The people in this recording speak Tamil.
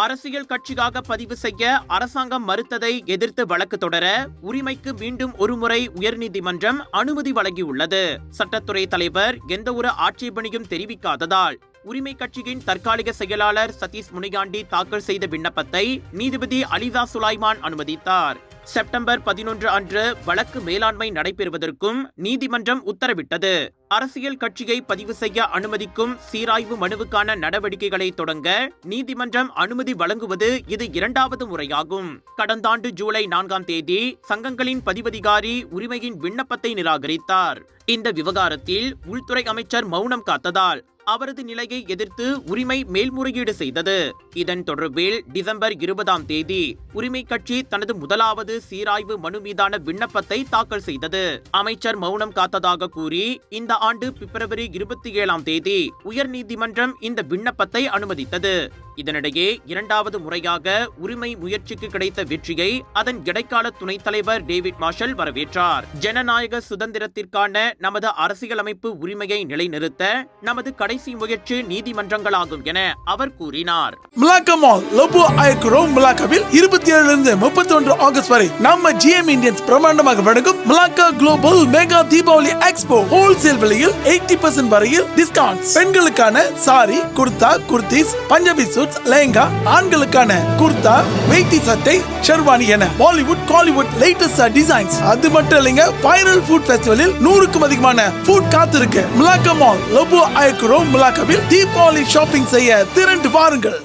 அரசியல் கட்சியாக பதிவு செய்ய அரசாங்கம் மறுத்ததை எதிர்த்து வழக்கு தொடர உரிமைக்கு மீண்டும் ஒருமுறை உயர்நீதிமன்றம் அனுமதி வழங்கியுள்ளது. சட்டத்துறை தலைவர் எந்தவொரு ஆட்சேபனையும் தெரிவிக்காததால் உரிமை கட்சியின் தற்காலிக செயலாளர் சதீஷ் முனியாண்டி தாக்கல் செய்த விண்ணப்பத்தை நீதிபதி அலிசா சுலைமான் அனுமதித்தார். செப்டம்பர் 11 அன்று வழக்கு மேலாண்மை நடைபெறுவதற்கும் நீதிமன்றம் உத்தரவிட்டது. அரசியல் கட்சியை பதிவு செய்ய அனுமதிக்கும் சீராய்வு மனுவுக்கான நடவடிக்கைகளை தொடங்க நீதிமன்றம் அனுமதி வழங்குவது இது இரண்டாவது முறையாகும். கடந்த ஆண்டு ஜூலை 4ஆம் தேதி சங்கங்களின் பதிவதிகாரி உரிமையின் விண்ணப்பத்தை நிராகரித்தார். இந்த விவகாரத்தில் உள்துறை அமைச்சர் மௌனம் காத்ததால் அவரது நிலையை எதிர்த்து உரிமை மேல்முறையீடு செய்தது. இதன் தொடர்பில் டிசம்பர் 20ஆம் தேதி உரிமை கட்சி தனது முதலாவது சீராய்வு மனு மீதான விண்ணப்பத்தை தாக்கல் செய்தது. அமைச்சர் மௌனம் காத்ததாக கூறி இந்த ஆண்டு பிப்ரவரி 27ஆம் தேதி உயர்நீதிமன்றம் இந்த விண்ணப்பத்தை அனுமதித்தது. இதனிடையே இரண்டாவது முறையாக உரிமை முயற்சிக்கு கிடைத்த வெற்றியை அதன் இடைக்கால துணைத் தலைவர் டேவிட் மார்ஷல் வரவேற்றார். ஜனநாயக சுதந்திரத்திற்கான நமது அரசியலமைப்பு உரிமையை நிலைநிறுத்த நமது கடைசி முயற்சி நீதிமன்றங்களாகும் என அவர் கூறினார். மிலாக்கா மால் லோபோ ஐக்ரோ மிலாக்காவில் 27 31 ஆகஸ்ட் வரை நம்ம GM இந்தியன்ஸ் பிரமாண்டமாக வழங்கும் Malacca global mega Deepavali expo wholesale விலையில் 80% வரையில் டிஸ்கவுண்ட். பெண்களுக்கான சாரி, குர்தா, குர்தீஸ், பஞ்சாபி லெஹங்கா, ஆண்களுக்கான குர்தா, வேட்டி சட்டை, ஷெர்வானி என பாலிவுட் காலிவுட் லேட்டஸ்ட் டிசைன்ஸ். அது மட்டும் இல்லைங்க, வைரல் ஃபுட் ஃபெஸ்டிவலில் 100க்கும் அதிகமான ஃபுட் காத்திருக்கு. மிலாக்கா மால் லோபோ ஐக்ரோ மிலாக்காவில் தீபாவளி ஷாப்பிங் செய்ய திரண்டு வாருங்கள்.